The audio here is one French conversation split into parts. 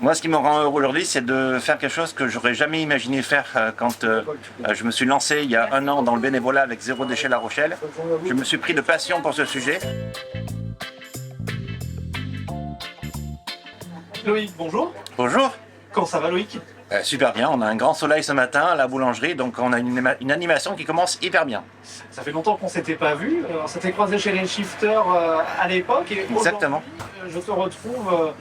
Moi, ce qui me rend heureux aujourd'hui, c'est de faire quelque chose que j'aurais jamais imaginé faire quand je me suis lancé il y a 1 an dans le bénévolat avec Zéro Déchet La Rochelle. Je me suis pris de passion pour ce sujet. Loïc, bonjour. Bonjour. Comment ça va, Loïc? Super bien, on a un grand soleil ce matin à la boulangerie, donc on a une animation qui commence hyper bien. Ça fait longtemps qu'on s'était pas vu. On s'était croisé chez les shifters à l'époque. Et Exactement. je te retrouve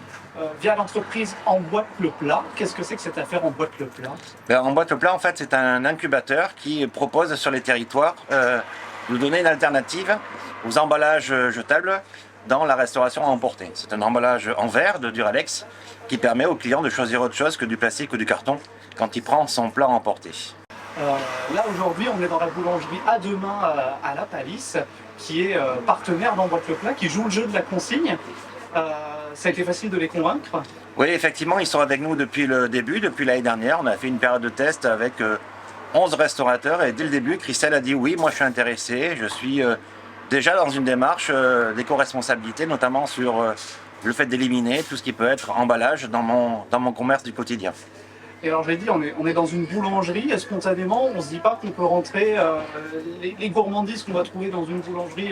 via l'entreprise Emboîte le Plat. Qu'est-ce que c'est que cette affaire Emboîte le Plat? Emboîte le Plat, en fait, c'est un incubateur qui propose sur les territoires de donner une alternative aux emballages jetables dans la restauration à emporter. C'est un emballage en verre de Duralex qui permet au client de choisir autre chose que du plastique ou du carton quand il prend son plat à emporter. Là aujourd'hui on est dans la boulangerie à deux mains à La Palisse, qui est partenaire d'Emboîte le Plat, qui joue le jeu de la consigne. Ça a été facile de les convaincre? Oui, effectivement, ils sont avec nous depuis le début, depuis l'année dernière. On a fait une période de test avec 11 restaurateurs et dès le début, Christelle a dit oui, moi je suis intéressé, je suis déjà dans une démarche d'éco-responsabilité, notamment sur le fait d'éliminer tout ce qui peut être emballage dans mon commerce du quotidien. Et alors je l'ai dit, on est dans une boulangerie, et spontanément on ne se dit pas qu'on peut rentrer les gourmandises qu'on va trouver dans une boulangerie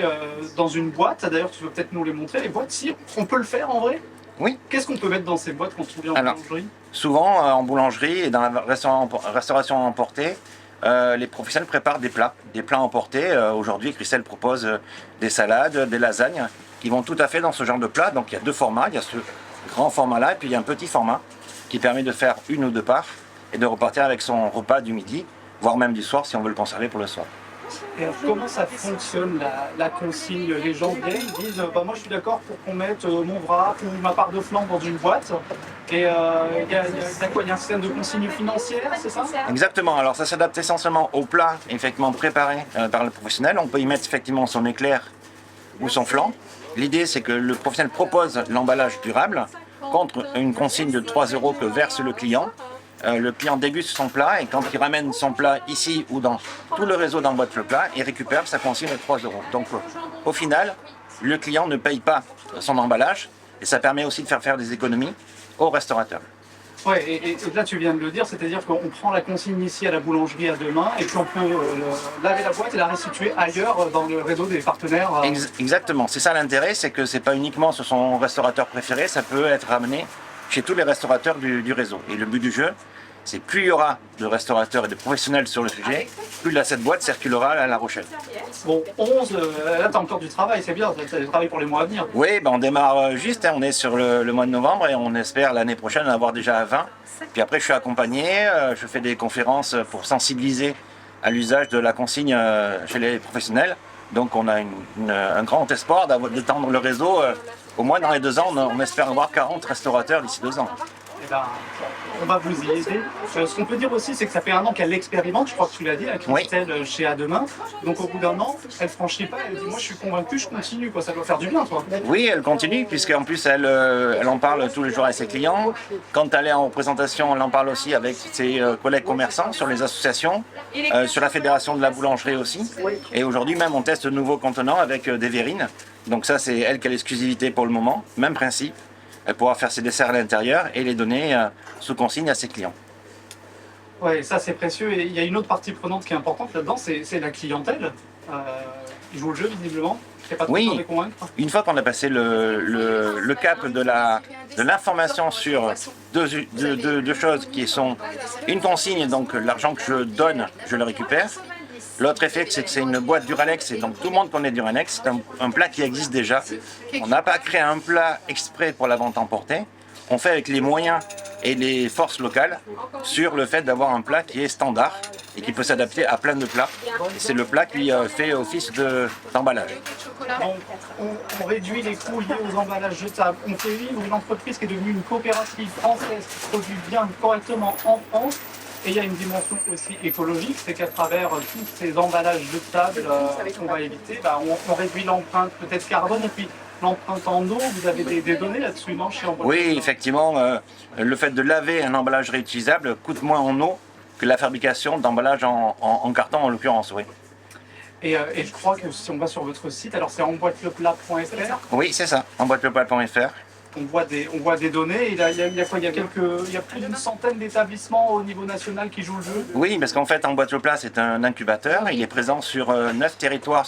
dans une boîte. D'ailleurs tu veux peut-être nous les montrer, les boîtes, si on peut le faire en vrai? Oui. Qu'est-ce qu'on peut mettre dans ces boîtes quand on vient en boulangerie? Souvent en boulangerie et dans la restauration à emporter, les professionnels préparent des plats emportés. Aujourd'hui, Christelle propose des salades, des lasagnes qui vont tout à fait dans ce genre de plat. Donc il y a deux formats, il y a ce grand format-là et puis il y a un petit format qui permet de faire une ou deux parts et de repartir avec son repas du midi, voire même du soir si on veut le conserver pour le soir. Et alors, comment ça fonctionne la consigne? Les gens viennent, disent moi je suis d'accord pour qu'on mette mon wrap ou ma part de flan dans une boîte. Et il y a quoi? Il y a un système de consigne financière, c'est ça? Exactement, alors ça s'adapte essentiellement au plat effectivement préparé par le professionnel. On peut y mettre effectivement son éclair ou son flan. L'idée c'est que le professionnel propose l'emballage durable contre une consigne de 3 € que verse le client. Le client déguste son plat et quand il ramène son plat ici ou dans tout le réseau d'Emboîte le Plat, il récupère sa consigne de 3 €. Donc au final, le client ne paye pas son emballage et ça permet aussi de faire des économies aux restaurateurs. Ouais, et là tu viens de le dire, c'est-à-dire qu'on prend la consigne ici à la boulangerie à deux mains et puis on peut laver la boîte et la restituer ailleurs dans le réseau des partenaires. Exactement, c'est ça l'intérêt, c'est que c'est pas uniquement sur son restaurateur préféré, ça peut être ramené chez tous les restaurateurs du réseau. Et le but du jeu, c'est plus il y aura de restaurateurs et de professionnels sur le sujet, plus cette boîte circulera à La Rochelle. Bon, 11, là tu as encore du travail, c'est bien, tu as du travail pour les mois à venir. Oui, on démarre juste, on est sur le mois de novembre et on espère l'année prochaine en avoir déjà 20. Puis après je suis accompagné, je fais des conférences pour sensibiliser à l'usage de la consigne chez les professionnels. Donc on a un grand espoir d'étendre le réseau. Au moins dans les 2 ans, on espère avoir 40 restaurateurs d'ici 2 ans. Eh ben, on va vous y aider. Ce qu'on peut dire aussi, c'est que ça fait 1 an qu'elle l'expérimente, je crois que tu l'as dit, avec Christelle chez À Demain. Donc au bout d'1 an, elle franchit pas, elle dit moi je suis convaincue, je continue, quoi. Ça doit faire du bien, toi. Oui, elle continue, puisqu'en plus elle en parle tous les jours avec ses clients. Quand elle est en représentation, elle en parle aussi avec ses collègues commerçants sur les associations, sur la fédération de la boulangerie aussi. Et aujourd'hui même on teste de nouveaux contenants avec des verrines. Donc ça c'est elle qui a l'exclusivité pour le moment, même principe. Elle pourra faire ses desserts à l'intérieur et les donner sous consigne à ses clients. Oui, ça c'est précieux. Et il y a une autre partie prenante qui est importante là-dedans, c'est la clientèle. Ils jouent le jeu visiblement. Oui, une fois qu'on a passé le cap de l'information sur deux choses qui sont une consigne, donc l'argent que je donne, je le récupère. L'autre effet, c'est que c'est une boîte Duralex et donc tout le monde connaît Duralex. C'est un plat qui existe déjà. On n'a pas créé un plat exprès pour la vente emportée. On fait avec les moyens et les forces locales sur le fait d'avoir un plat qui est standard et qui peut s'adapter à plein de plats. Et c'est le plat qui fait office d'emballage. On réduit les coûts liés aux emballages jetables. On fait vivre une entreprise qui est devenue une coopérative française qui produit bien correctement en France. Et il y a une dimension aussi écologique, c'est qu'à travers tous ces emballages jetables qu'on va éviter, on réduit l'empreinte peut-être carbone et puis l'empreinte en eau. Vous avez des données là-dessus, non, chez Emboîte? Oui, effectivement, le fait de laver un emballage réutilisable coûte moins en eau que la fabrication d'emballage en carton en l'occurrence, oui. Et je crois que si on va sur votre site, alors c'est emboîteleplat.fr. Oui, c'est ça, emboîteleplat.fr. on voit des données. Il y a quoi? Il y a plus d'une centaine d'établissements au niveau national qui jouent le jeu. Oui, parce qu'en fait, Emboîte le Plat, c'est un incubateur. Il est présent sur 9 territoires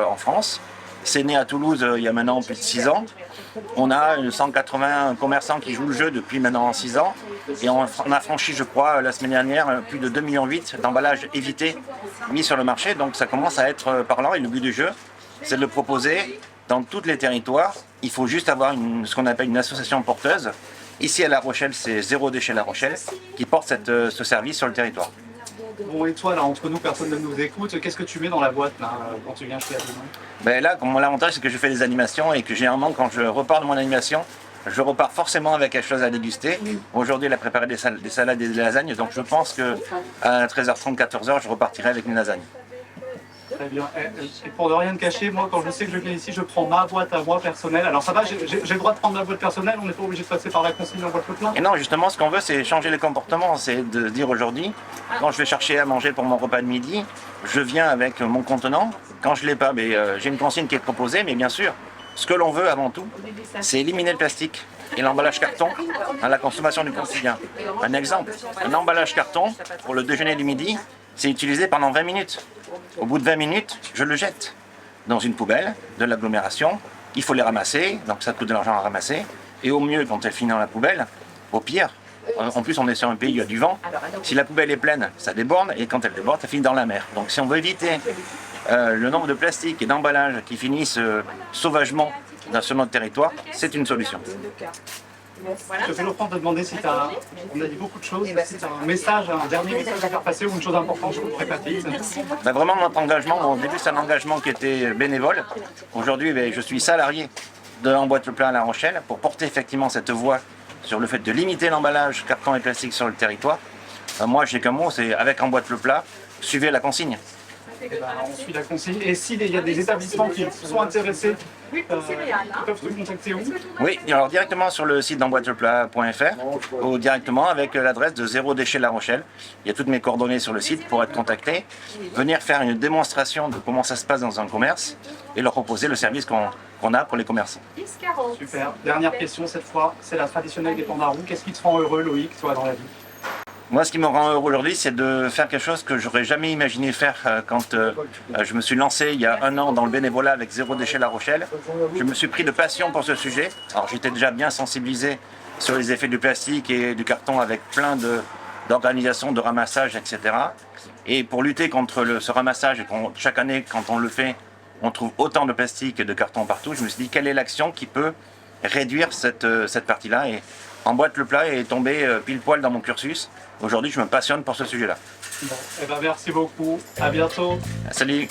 en France. C'est né à Toulouse il y a maintenant plus de 6 ans. On a 180 commerçants qui jouent le jeu depuis maintenant 6 ans. Et on a franchi, je crois, la semaine dernière, plus de 2,8 millions d'emballages évités mis sur le marché. Donc ça commence à être parlant. Et le but du jeu, c'est de le proposer dans tous les territoires. Il faut juste avoir ce qu'on appelle une association porteuse. Ici à La Rochelle, c'est Zéro Déchet La Rochelle qui porte ce service sur le territoire. Bon, et toi, là, entre nous, personne ne nous écoute. Qu'est-ce que tu mets dans la boîte là, quand tu viens chez Avenue? Ben là, l'avantage, c'est que je fais des animations et que généralement, quand je repars de mon animation, je repars forcément avec quelque chose à déguster. Aujourd'hui, elle a préparé des salades et des lasagnes, donc je pense qu'à 13h30, 14h, je repartirai avec une lasagne. Très bien. Et pour ne rien te cacher, moi, quand je sais que je viens ici, je prends ma boîte à moi personnelle. Alors ça va, j'ai le droit de prendre ma boîte personnelle, on n'est pas obligé de passer par la consigne Emboîte le Plat. Et non, justement, ce qu'on veut, c'est changer les comportements. C'est de dire aujourd'hui, quand je vais chercher à manger pour mon repas de midi, je viens avec mon contenant. Quand je ne l'ai pas, j'ai une consigne qui est proposée, mais bien sûr, ce que l'on veut avant tout, c'est éliminer le plastique et l'emballage carton à la consommation du quotidien. Un exemple, un emballage carton pour le déjeuner du midi, c'est utilisé pendant 20 minutes. Au bout de 20 minutes, je le jette dans une poubelle de l'agglomération. Il faut les ramasser, donc ça coûte de l'argent à ramasser. Et au mieux, quand elle finit dans la poubelle, au pire, en plus on est sur un pays où il y a du vent, si la poubelle est pleine, ça déborde, et quand elle déborde, ça finit dans la mer. Donc si on veut éviter le nombre de plastiques et d'emballages qui finissent sauvagement sur notre territoire, c'est une solution. Je te fais l'offrande de demander si on a dit beaucoup de choses, si tu as un message, un dernier message à faire passer ou une chose importante, je vous ferai passer. Vraiment notre engagement, au début c'est un engagement qui était bénévole. Aujourd'hui je suis salarié de Emboîte le Plat à La Rochelle pour porter effectivement cette voix sur le fait de limiter l'emballage carton et plastique sur le territoire. Moi j'ai qu'un mot, c'est avec Emboîte le Plat, suivez la consigne. On suit la consigne. Et s'il y a des établissements qui sont intéressés, ils peuvent te contacter où? Oui, alors directement sur le site d'emboîteleplat.fr ou directement avec l'adresse de Zéro Déchet La Rochelle. Il y a toutes mes coordonnées sur le site pour être contacté, venir faire une démonstration de comment ça se passe dans un commerce et leur proposer le service qu'on a pour les commerçants. Super. Dernière question cette fois, c'est la traditionnelle des pandarous. Qu'est-ce qui te rend heureux, Loïc, toi, dans la vie? Moi, ce qui me rend heureux aujourd'hui, c'est de faire quelque chose que j'aurais jamais imaginé faire quand je me suis lancé il y a 1 an dans le bénévolat avec Zéro Déchet La Rochelle. Je me suis pris de passion pour ce sujet. Alors, j'étais déjà bien sensibilisé sur les effets du plastique et du carton avec plein d'organisations de ramassage, etc. Et pour lutter contre ce ramassage, et chaque année, quand on le fait, on trouve autant de plastique et de carton partout, je me suis dit, quelle est l'action qui peut réduire cette partie-là? Et Emboîte le Plat est tombé pile poil dans mon cursus. Aujourd'hui, je me passionne pour ce sujet-là. Bon, merci beaucoup. À bientôt. Salut.